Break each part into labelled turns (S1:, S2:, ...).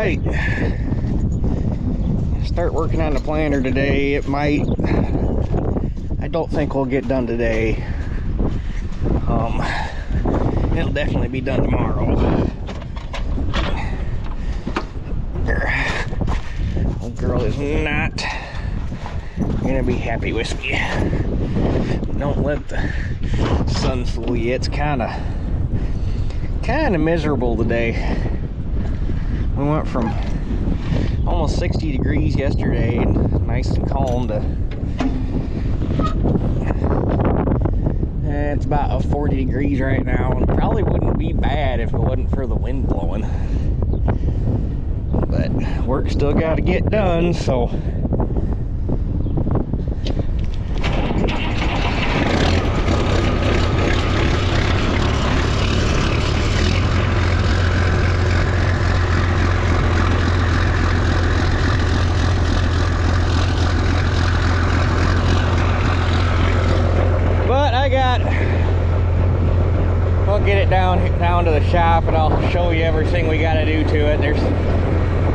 S1: right, start working on the planter today. It might, I don't think we'll get done today. It'll definitely be done tomorrow. Old girl is not gonna be happy with me. Don't let the sun fool you. It's kind of miserable today. We went from almost 60 degrees yesterday and nice and calm to it's about 40 degrees right now, and probably wouldn't be bad if it wasn't for the wind blowing. But work still got to get done, so we'll get it down to the shop and I'll show you everything we got to do to it. There's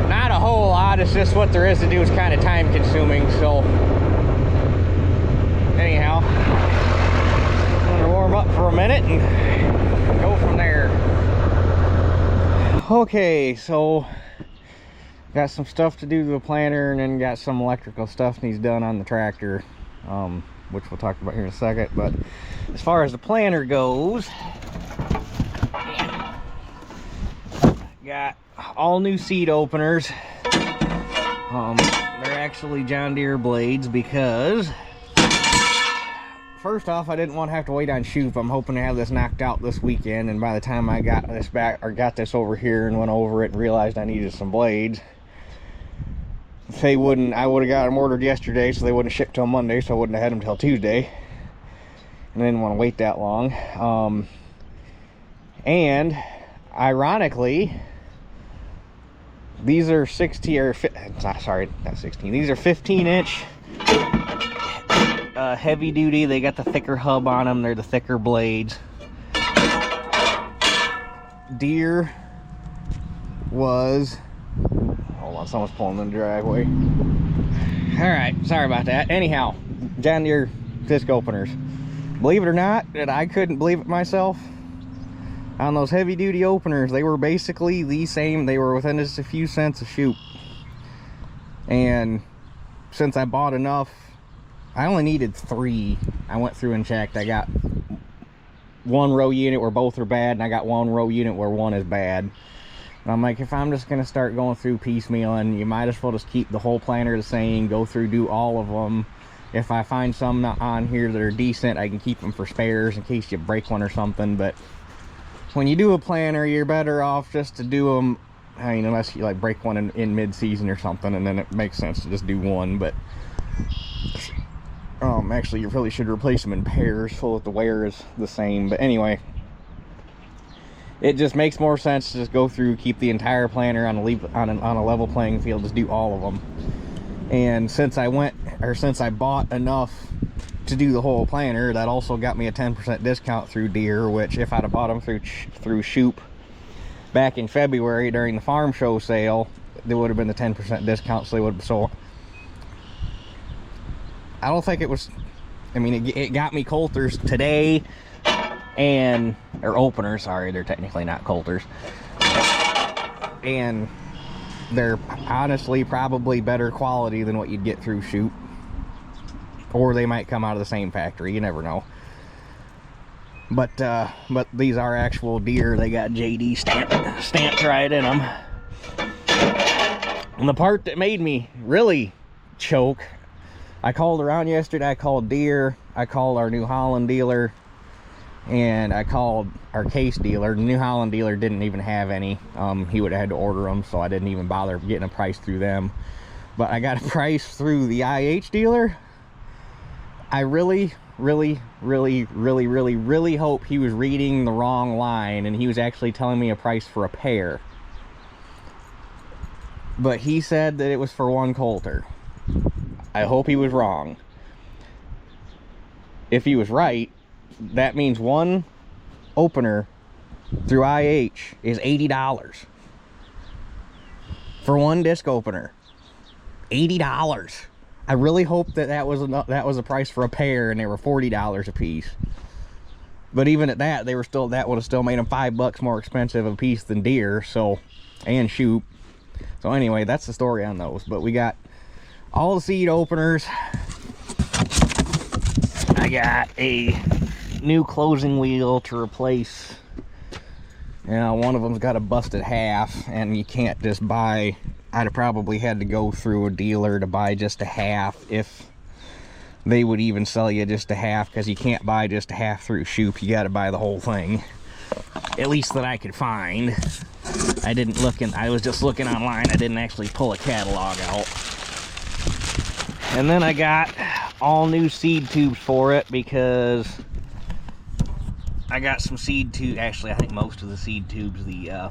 S1: not a whole lot, it's just what there is to do is kind of time consuming. So anyhow, I'm gonna warm up for a minute and go from there. Okay, so got some stuff to do to the planter and then got some electrical stuff needs done on the tractor, which we'll talk about here in a second. But as far as the planter goes, got all new seat openers. They're actually John Deere blades because first off, I didn't want to have to wait on Shoop. I'm hoping to have this knocked out this weekend, and by the time I got this back or got this over here and went over it and realized I needed some blades, if they wouldn't, I would have got them ordered yesterday, so they wouldn't ship till Monday, so I wouldn't have had them till Tuesday, and I didn't want to wait that long. And ironically, these are 16 or sorry, not 16. These are 15-inch heavy duty. They got the thicker hub on them. They're the thicker blades. Deere was, hold on, someone's pulling in the driveway. All right, sorry about that. Anyhow, John Deere disc openers. Believe it or not, that I couldn't believe it myself. On those heavy duty openers, they were basically the same. They were within just a few cents a Shoop. And since I bought enough, I only needed 3. I went through and checked. I got 1 row unit where both are bad, and I got 1 row unit where 1 is bad. And I'm like, if I'm just gonna start going through piecemealing, you might as well just keep the whole planter the same, go through, do all of them. If I find some on here that are decent, I can keep them for spares in case you break one or something. But when you do a planter, you're better off just to do them, I mean, unless you like break one in mid-season or something, and then it makes sense to just do one. But actually, you really should replace them in pairs so that the wear is the same. But anyway, it just makes more sense to just go through, keep the entire planter on a level playing field, just do all of them. And since I bought enough to do the whole planter, that also got me a 10% discount through Deere, which if I'd have bought them through Shoop back in February during the farm show sale, there would have been the 10% discount. So they would have, so I don't think it was, I mean, it got me coulters today, or openers, sorry, they're technically not coulters, and they're honestly probably better quality than what you'd get through Shoop. Or they might come out of the same factory, you never know. But these are actual Deere. They got JD stamped right in them. And the part that made me really choke, I called around yesterday. I called Deere, I called our New Holland dealer, and I called our Case dealer. The New Holland dealer didn't even have any. He would have had to order them, so I didn't even bother getting a price through them. But I got a price through the IH dealer. I really hope he was reading the wrong line and he was actually telling me a price for a pair. But he said that it was for 1 coulter. I hope he was wrong. If he was right, that means 1 opener through IH is $80 for one disc opener. $80. I really hope that was a price for a pair and they were $40 a piece. But even at that, that would have still made them $5 more expensive a piece than deer. So, and shoot. So anyway, that's the story on those. But we got all the seed openers. I got a new closing wheel to replace. You know, one of them's got a busted half, and you can't just buy. I'd have probably had to go through a dealer to buy just a half, if they would even sell you just a half, because you can't buy just a half through Shoop. You got to buy the whole thing, at least that I could find. I didn't look in. I was just looking online. I didn't actually pull a catalog out. And then I got all new seed tubes for it, because I got some seed tubes. Actually, I think most of the seed tubes, come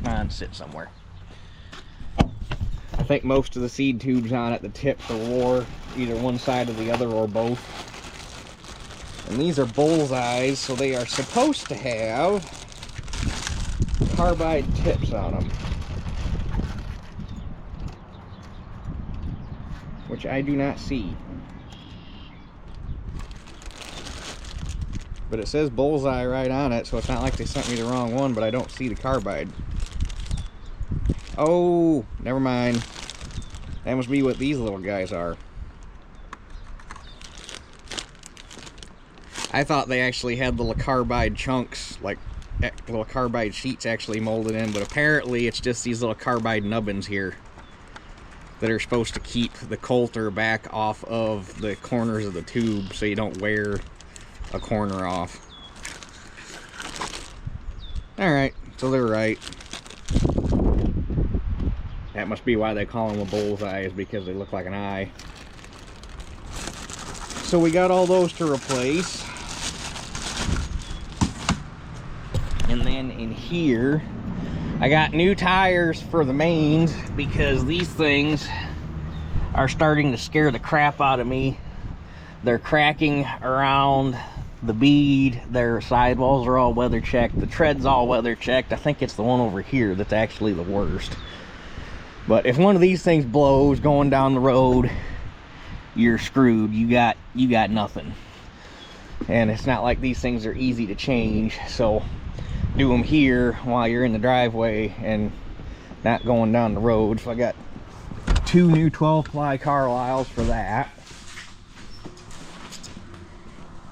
S1: on, sit somewhere. I think most of the seed tubes on it, the tips are wore either one side or the other, or both. And these are bullseyes, so they are supposed to have carbide tips on them, which I do not see. But it says bullseye right on it, so it's not like they sent me the wrong one, but I don't see the carbide. Oh, never mind. That must be what these little guys are. I thought they actually had little carbide chunks, like little carbide sheets actually molded in, but apparently it's just these little carbide nubbins here that are supposed to keep the coulter back off of the corners of the tube so you don't wear a corner off. Alright, so they're right. That must be why they call them a bullseye, is because they look like an eye. So we got all those to replace. And then in here, I got new tires for the mains, because these things are starting to scare the crap out of me. They're cracking around the bead. Their sidewalls are all weather checked. The tread's all weather checked. I think it's the one over here that's actually the worst. But if one of these things blows going down the road, you're screwed. You got nothing. And it's not like these things are easy to change, so do them here while you're in the driveway and not going down the road. So I got 2 new 12-ply Carlisles for that.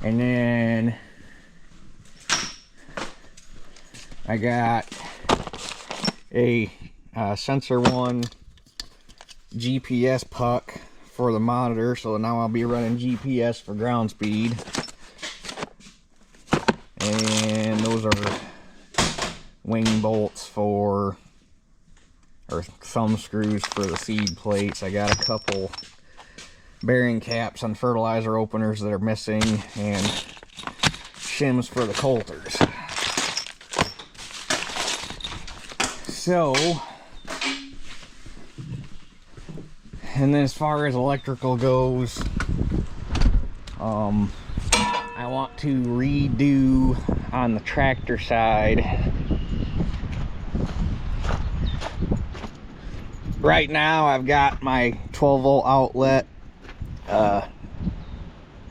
S1: And then I got a Sensor One GPS puck for the monitor, so now I'll be running GPS for ground speed. And those are wing bolts for, or thumb screws for the seed plates. I got a couple bearing caps on fertilizer openers that are missing, and shims for the coulters. So, and then as far as electrical goes, I want to redo on the tractor side. Right now I've got my 12-volt outlet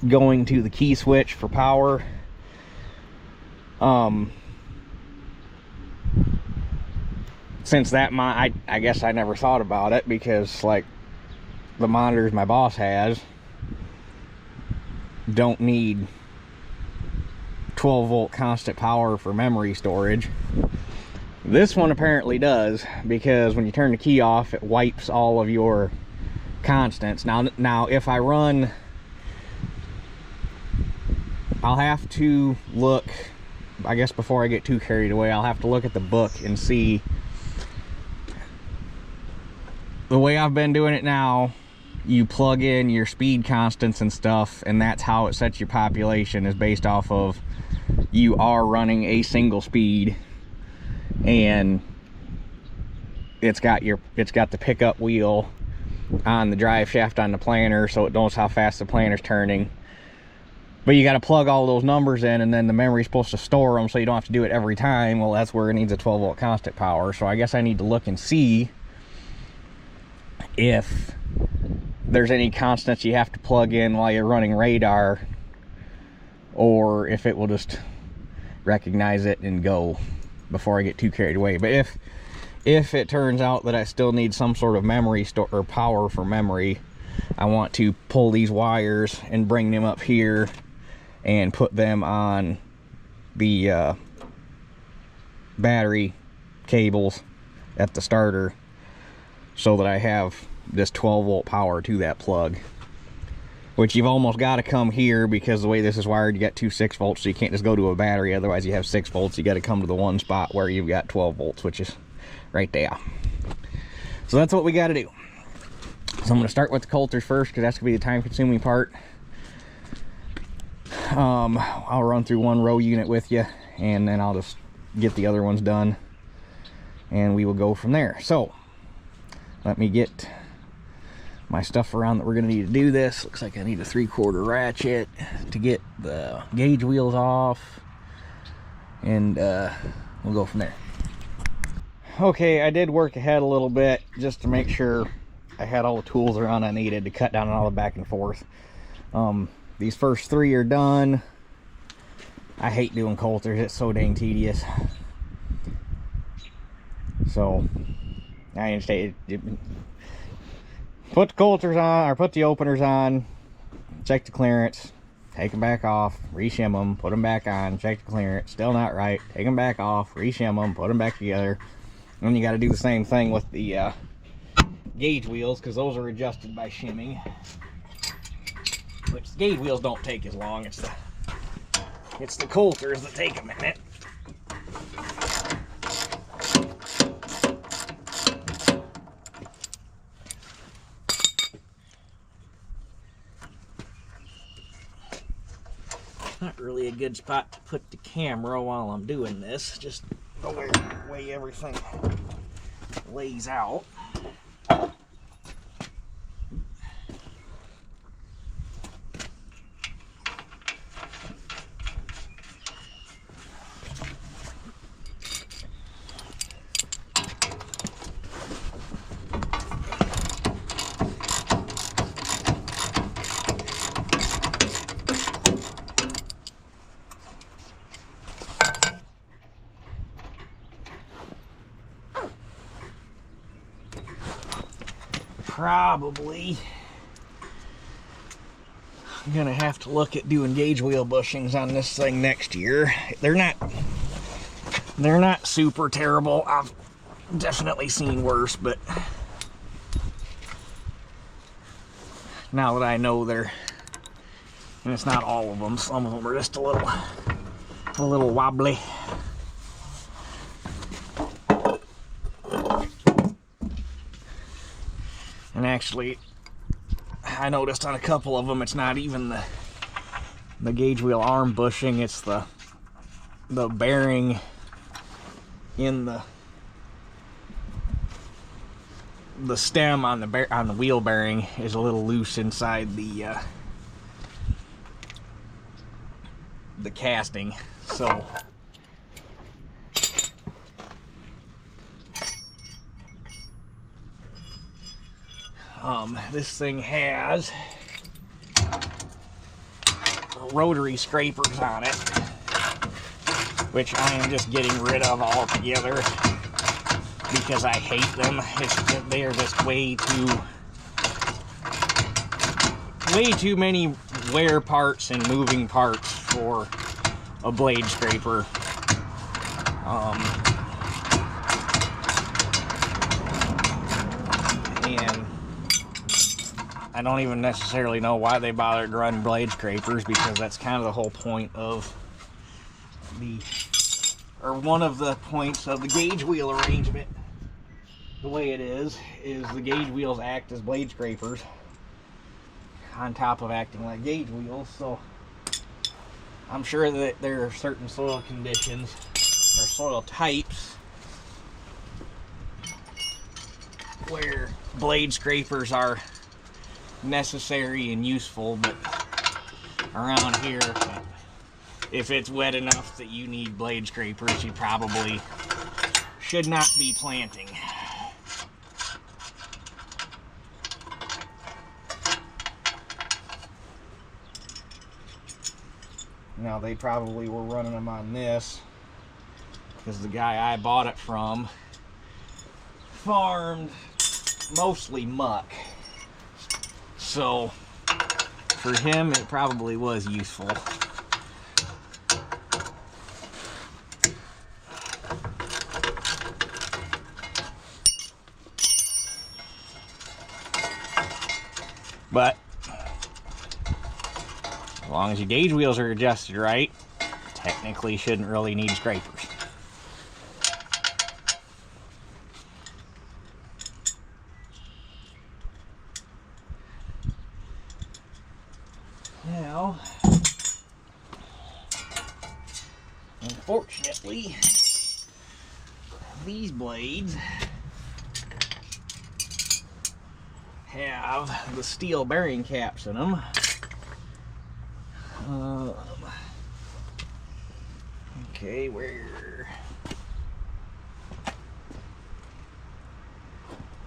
S1: going to the key switch for power. Since that I guess I never thought about it, because like the monitors my boss has don't need 12-volt constant power for memory storage. This one apparently does, because when you turn the key off, it wipes all of your constants. Now if I run, I'll have to look, I guess before I get too carried away, I'll have to look at the book and see. The way I've been doing it now, you plug in your speed constants and stuff, and that's how it sets your population, is based off of you are running a single speed, and it's got the pickup wheel on the drive shaft on the planter, so it knows how fast the planter's turning. But you got to plug all those numbers in, and then the memory's supposed to store them, so you don't have to do it every time. Well, that's where it needs a 12-volt constant power. So I guess I need to look and see if there's any constants you have to plug in while you're running radar, or if it will just recognize it and go before I get too carried away. But if it turns out that I still need some sort of memory store or power for memory, I want to pull these wires and bring them up here and put them on the battery cables at the starter, so that I have this 12 volt power to that plug, which you've almost got to come here, because the way this is wired, you got two 6 volts, so you can't just go to a battery. Otherwise you have 6 volts. You got to come to the one spot where you've got 12 volts, which is right there. So that's what we got to do. So I'm going to start with the coulters first, because that's going to be the time consuming part. I'll run through one row unit with you, and then I'll just get the other ones done, and we will go from there. So let me get my stuff around that we're going to need to do this. Looks like I need a 3/4 ratchet to get the gauge wheels off, and we'll go from there. Okay, I did work ahead a little bit just to make sure I had all the tools around I needed to cut down on all the back and forth. These first 3 are done. I hate doing coulters, it's so dang tedious. So I understand. Put the coulters on, or put the openers on, check the clearance, take them back off, reshim them, put them back on, check the clearance, still not right, take them back off, reshim them, put them back together. And you got to do the same thing with the gauge wheels, because those are adjusted by shimming, which the gauge wheels don't take as long. It's the coulters that take a minute. Not really a good spot to put the camera while I'm doing this, just the way everything lays out. Probably I'm gonna have to look at doing gauge wheel bushings on this thing next year. They're not super terrible. I've definitely seen worse, but now that I know they're, and it's not all of them, some of them are just a little wobbly. And actually, I noticed on a couple of them, it's not even the gauge wheel arm bushing, it's the bearing in the stem on the wheel bearing is a little loose inside the casting. So this thing has rotary scrapers on it, which I am just getting rid of altogether because I hate them. They are just way too many wear parts and moving parts for a blade scraper. And I don't even necessarily know why they bothered to run blade scrapers, because that's kind of the whole point of one of the points of the gauge wheel arrangement. The way it is the gauge wheels act as blade scrapers on top of acting like gauge wheels. So I'm sure that there are certain soil conditions or soil types where blade scrapers are necessary and useful, but around here, if it's wet enough that you need blade scrapers, you probably should not be planting. Now they probably were running them on this because the guy I bought it from farmed mostly muck. So for him it probably was useful. But as long as your gauge wheels are adjusted right, technically shouldn't really need scrapers. Now, unfortunately, these blades have the steel bearing caps in them. Okay, where?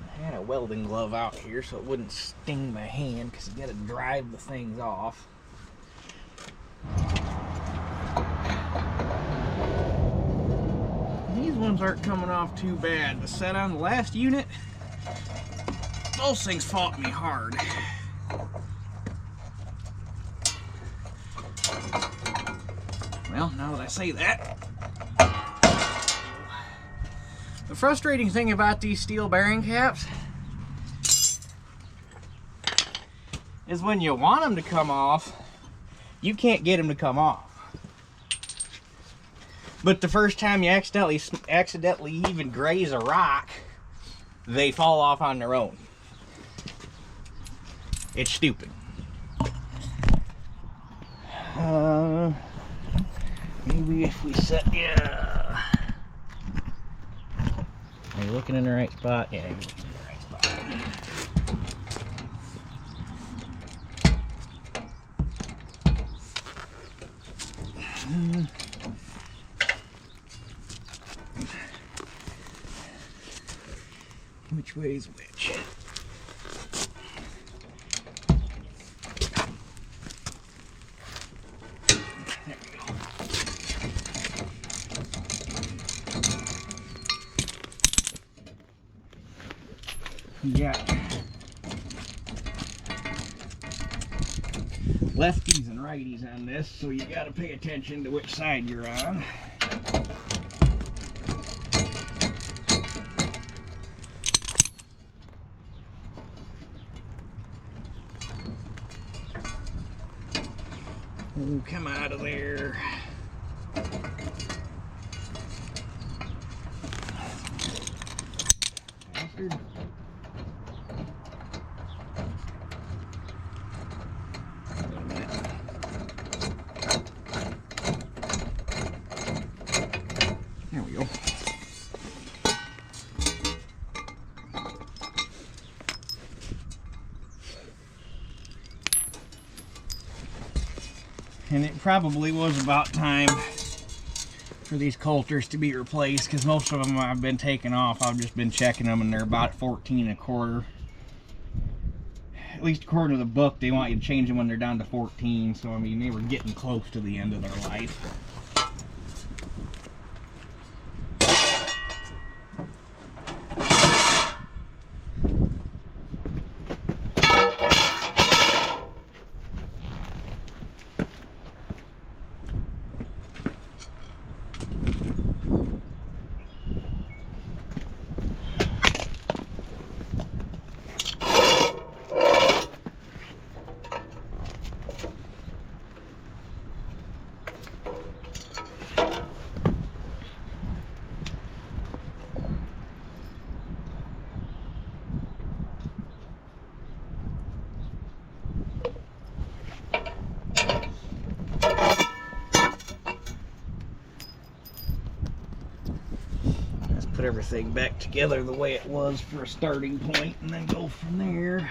S1: I had a welding glove out here so it wouldn't sting my hand because you gotta drive the things off. These ones aren't coming off too bad. The set on the last unit, those things fought me hard. Well, now that I say that, the frustrating thing about these steel bearing caps is when you want them to come off, you can't get them to come off. But the first time you accidentally even graze a rock, they fall off on their own. It's stupid. Maybe if we set, yeah. Are you looking in the right spot? Yeah, you're looking in the right spot. Which way is which? There we go. Yeah. Lefties and righties on this, so you got to pay attention to which side you're on. Oh, come out of there. Bastard. Wait a minute. There we go. And it probably was about time for these coulters to be replaced because most of them I've been taking off. I've just been checking them and they're about 14 1/4. At least according to the book, they want you to change them when they're down to 14. So I mean, they were getting close to the end of their life. Put everything back together the way it was for a starting point and then go from there.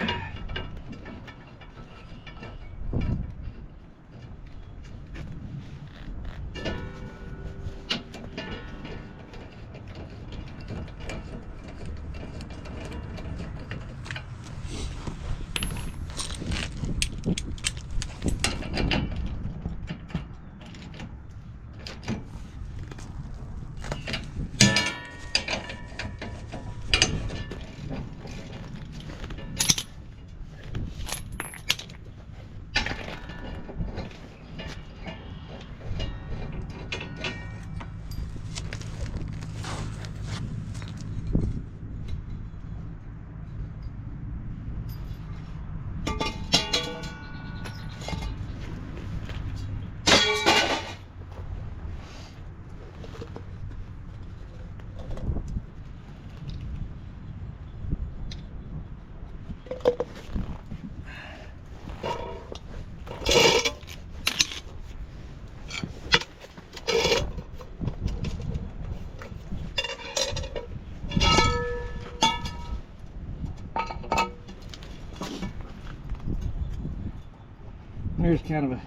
S1: Here's kind of a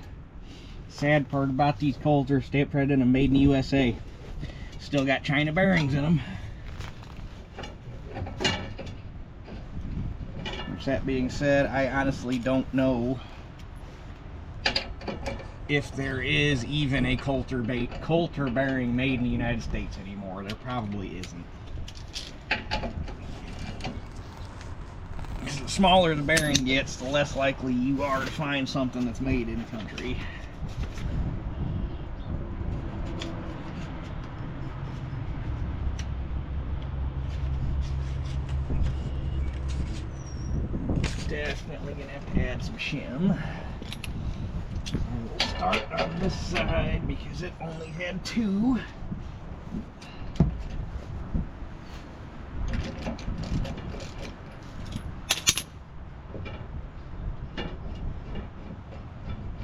S1: sad part about these Coulter, stamp right in them, made in the USA. Still got China bearings in them. Which, that being said, I honestly don't know if there is even a Coulter bearing made in the United States anymore. There probably isn't. Because the smaller the bearing gets, the less likely you are to find something that's made in the country. Definitely gonna have to add some shim. We'll start on this side because it only had 2.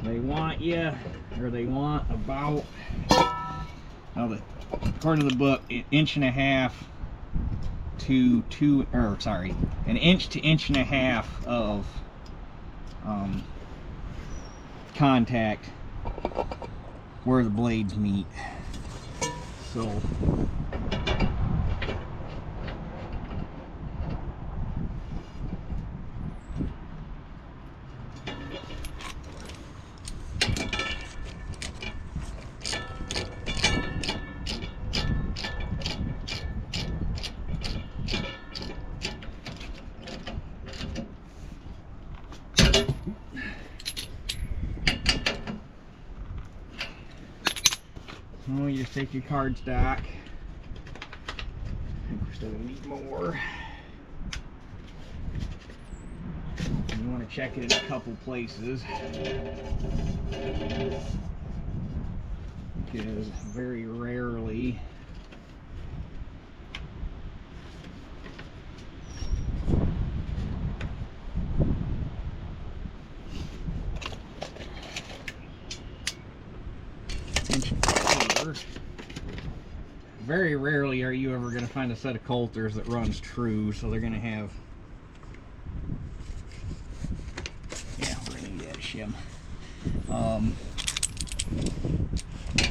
S1: They want you, or they want about, according to the book, 1.5 inches to 2, or sorry, 1 inch to 1.5 inches of contact where the blades meet. So you just take your cardstock. I think we're still going to need more. You want to check it in a couple places, because very rarely are you ever going to find a set of Coulters that runs true, so they're going to have, yeah, we're going to need that shim.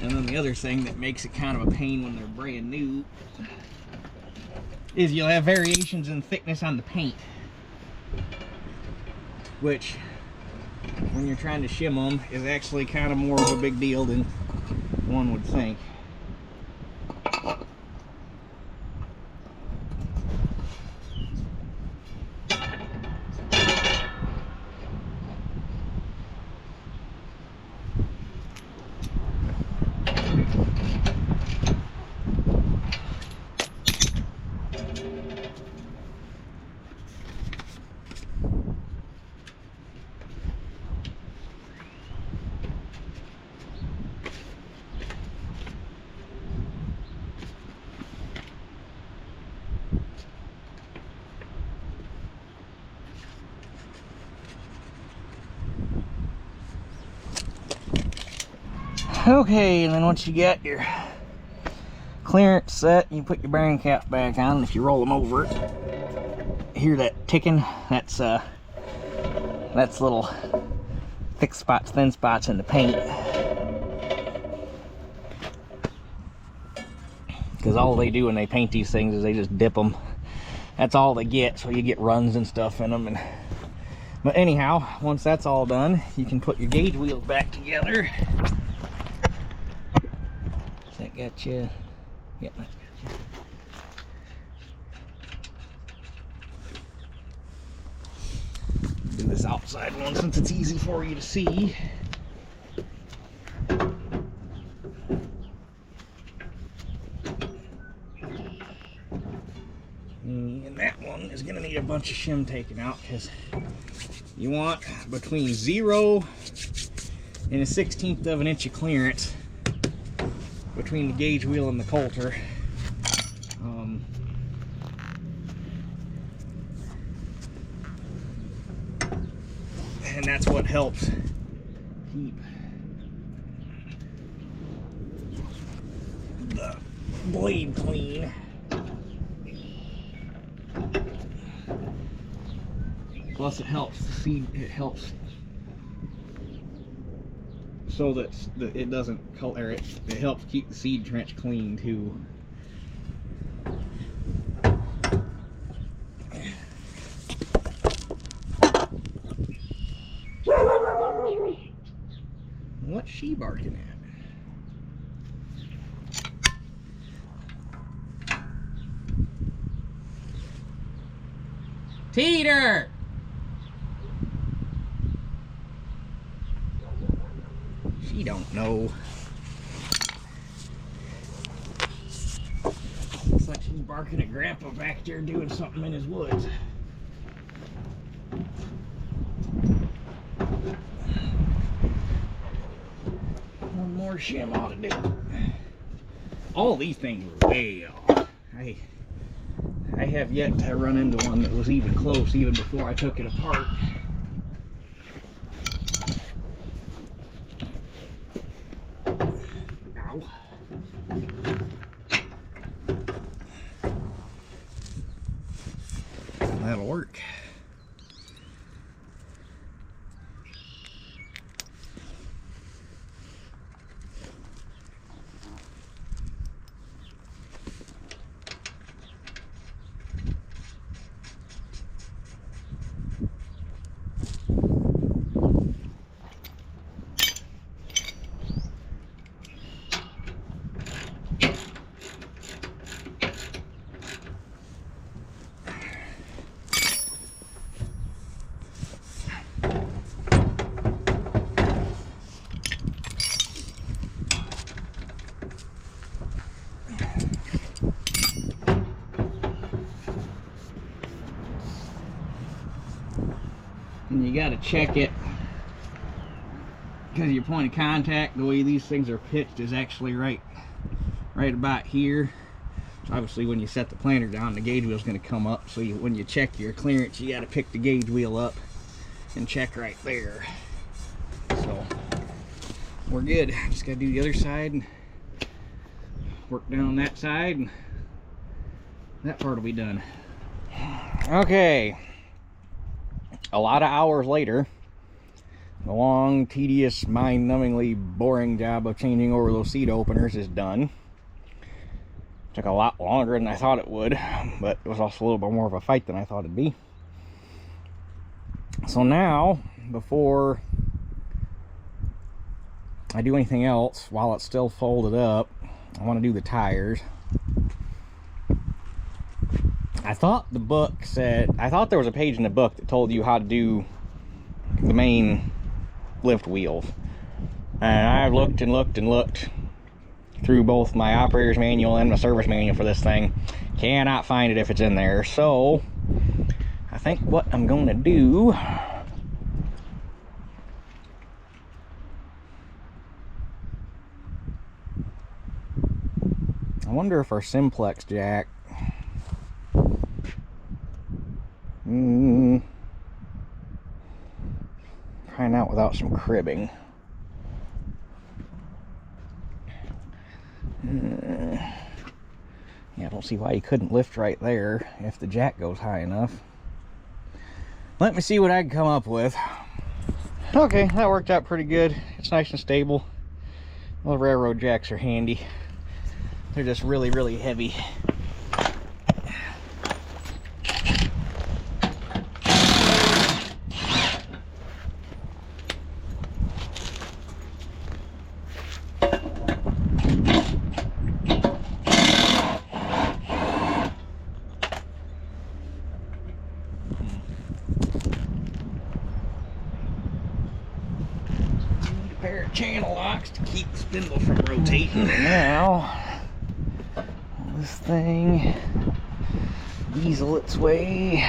S1: And then the other thing that makes it kind of a pain when they're brand new is you'll have variations in thickness on the paint, which when you're trying to shim them is actually kind of more of a big deal than one would think. Okay, and then once you get your clearance set, you put your bearing caps back on, and if you roll them over, hear that ticking? That's little thick spots, thin spots in the paint. Because all they do when they paint these things is they just dip them. That's all they get, so you get runs and stuff in them. But anyhow, once that's all done, you can put your gauge wheels back together. That got you? Yep, that's got you. Do this outside one since it's easy for you to see. And that one is going to need a bunch of shim taken out, because you want between 0 and 1/16 of an inch of clearance between the gauge wheel and the Coulter. And that's what helps keep the blade clean. Plus it helps the feed, it helps so that it doesn't color it. It helps keep the seed trench clean too. What's she barking at? Teeter! She don't know. Looks like she's barking at Grandpa back there doing something in his woods. One more shim ought to do. All these things are way off. I have yet to run into one that was even close, even before I took it apart. Ow. That'll work. And you got to check it because your point of contact, the way these things are pitched, is actually right about here. So obviously when you set the planter down, the gauge wheel is going to come up, so when you check your clearance, you got to pick the gauge wheel up and check right there. So we're good. Just got to do the other side and work down that side, and that part will be done. Okay, a lot of hours later, the long, tedious, mind-numbingly boring job of changing over those seed openers is done. Took a lot longer than I thought it would, but it was also a little bit more of a fight than I thought it'd be. So now, before I do anything else, while it's still folded up, I want to do the tires. I thought the book said, I thought there was a page in the book that told you how to do the main lift wheels. And I've looked and looked and looked through both my operator's manual and my service manual for this thing. Cannot find it if it's in there. So I think what I'm going to do, I wonder if our simplex jack trying out without some cribbing. Yeah, I don't see why you couldn't lift right there if the jack goes high enough. Let me see what I can come up with. Okay, that worked out pretty good. It's nice and stable. Well, railroad jacks are handy. They're just really, really heavy. Pair of channel locks to keep the spindle from rotating. Now, this thing weasel its way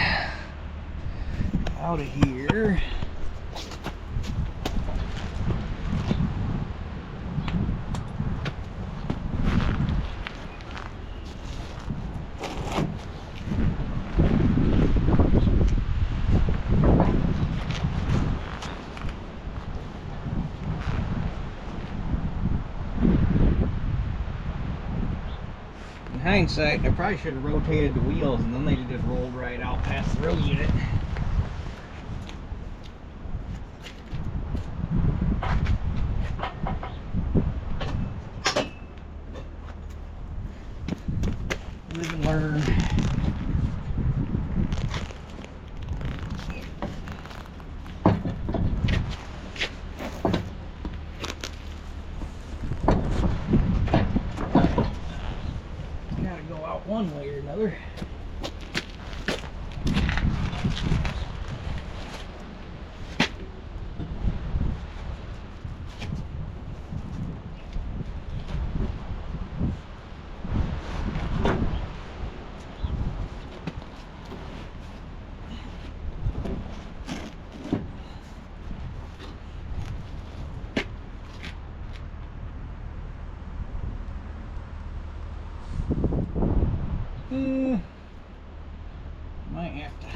S1: out of here. Hindsight, I probably should have rotated the wheels and then they'd have just rolled right out past the row unit. live and learn. Gotta go out one way or another. Might have to.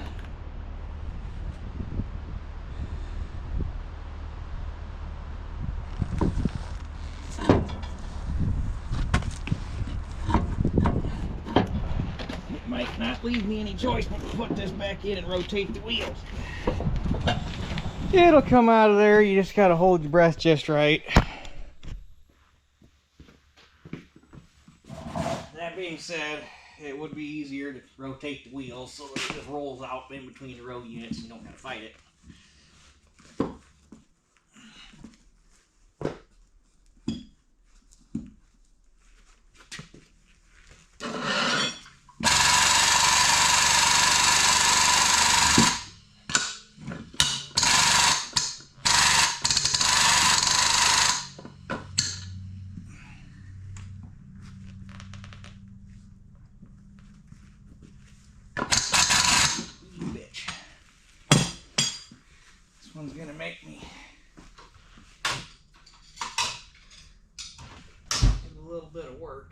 S1: It might not leave me any choice but to put this back in and rotate the wheels. It'll come out of there, you just gotta hold your breath just right. That being said, it would be easier to rotate the wheels so that it just rolls out in between the row units and you don't have to fight it. One's gonna make me do a little bit of work.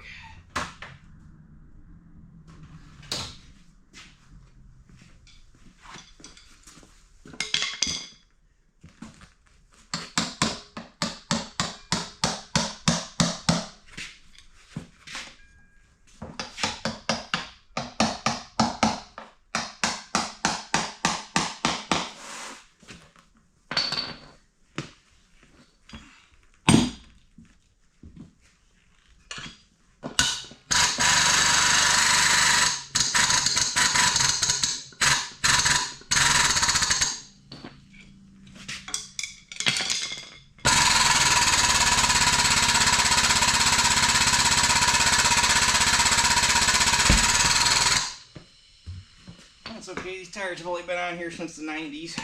S1: That's okay, these tires have only been on here since the 90s.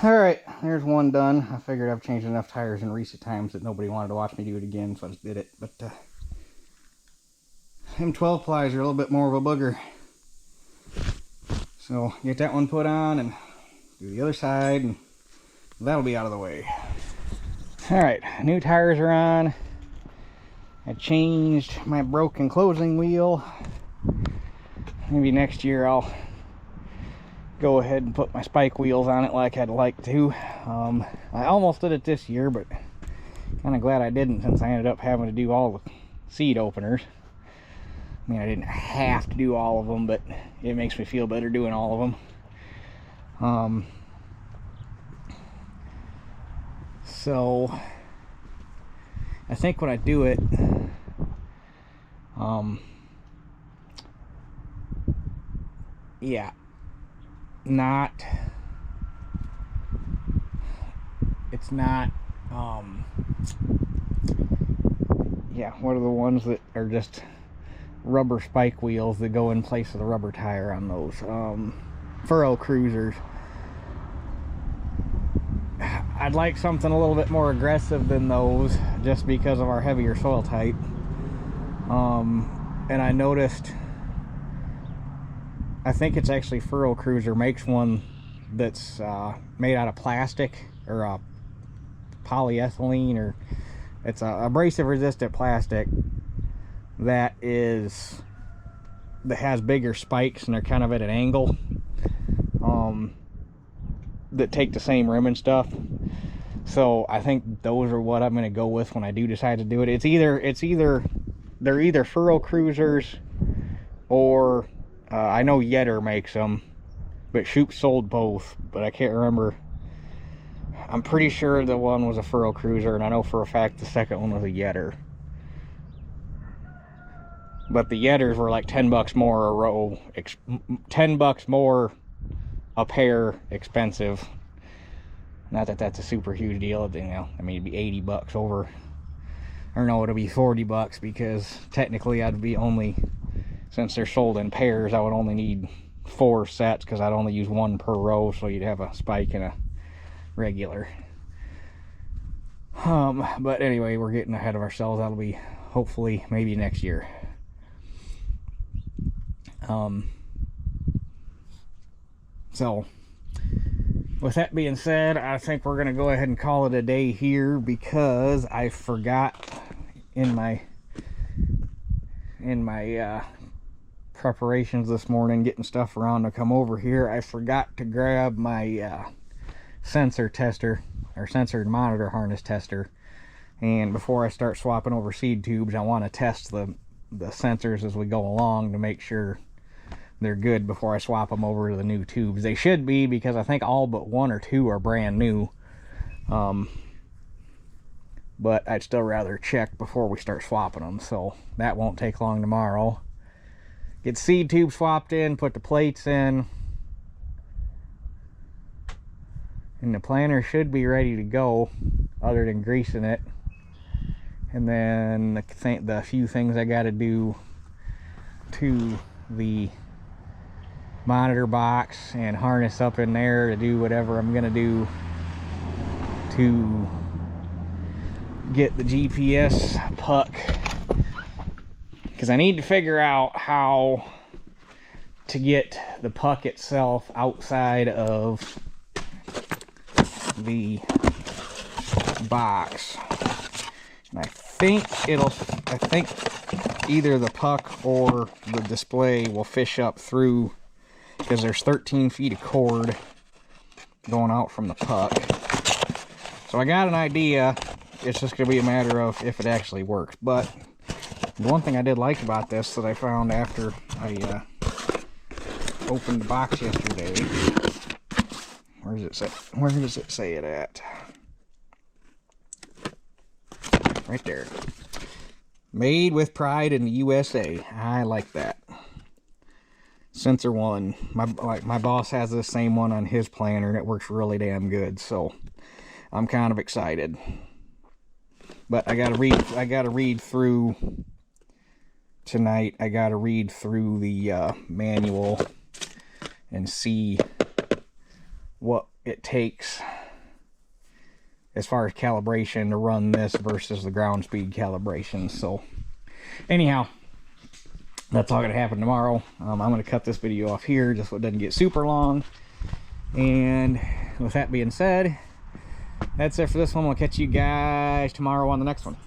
S1: Alright, there's one done. I figured I've changed enough tires in recent times that nobody wanted to watch me do it again, so I just did it. But them 12 plies are a little bit more of a booger. So get that one put on and do the other side, and that'll be out of the way. Alright, new tires are on. I changed my broken closing wheel. Maybe next year I'll go ahead and put my spike wheels on it like I'd like to. I almost did it this year, but kind of glad I didn't, since I ended up having to do all the seat openers. I mean, I didn't have to do all of them, but it makes me feel better doing all of them. So I think when I do it, yeah, it's not, yeah, what are the ones that are just rubber spike wheels that go in place of the rubber tire on those? Furrow cruisers. I'd like something a little bit more aggressive than those, just because of our heavier soil type. And I noticed, I think it's actually Furrow Cruiser makes one that's made out of plastic, or polyethylene, or it's a abrasive resistant plastic that has bigger spikes, and they're kind of at an angle, that take the same rim and stuff. So I think those are what I'm going to go with when I do decide to do it. They're either Furrow Cruisers, or I know Yetter makes them, but Shoop sold both, but I can't remember I'm pretty sure the one was a Furrow Cruiser, and I know for a fact the second one was a Yetter. But the Yetters were like 10 bucks more a row, 10 bucks more a pair expensive. Not that that's a super huge deal, you know. I mean, it'd be 80 bucks over. Or no, it'll be 40 bucks because technically I'd be only, since they're sold in pairs, I would only need 4 sets because I'd only use 1 per row, so you'd have a spike and a regular. But anyway, we're getting ahead of ourselves. That'll be hopefully maybe next year. So with that being said, I think we're gonna go ahead and call it a day here because I forgot in my preparations this morning, getting stuff around to come over here, I forgot to grab my sensor tester, or sensor and monitor harness tester. And before I start swapping over seed tubes, I want to test the sensors as we go along to make sure they're good before I swap them over to the new tubes. They should be, because I think all but 1 or 2 are brand new. But I'd still rather check before we start swapping them, so that won't take long tomorrow. Get seed tube swapped in, put the plates in, and the planter should be ready to go other than greasing it. And then the few things I got to do to the monitor box and harness up in there to do whatever I'm gonna do to get the GPS puck, because I need to figure out how to get the puck itself outside of the box. And I think either the puck or the display will fish up through, because there's 13 feet of cord going out from the puck. So I got an idea. It's just gonna be a matter of if it actually works. But the one thing I did like about this that I found after I opened the box yesterday, where does it say? Where does it say it at? Right there. Made with pride in the USA. I like that. Sensor 1. My boss has the same one on his planner, and it works really damn good. So I'm kind of excited. But I gotta read through tonight. I gotta read through the manual and see what it takes as far as calibration to run this versus the ground speed calibration. So anyhow, that's all gonna happen tomorrow. I'm gonna cut this video off here just so it doesn't get super long. And with that being said, that's it for this one. We'll catch you guys tomorrow on the next one.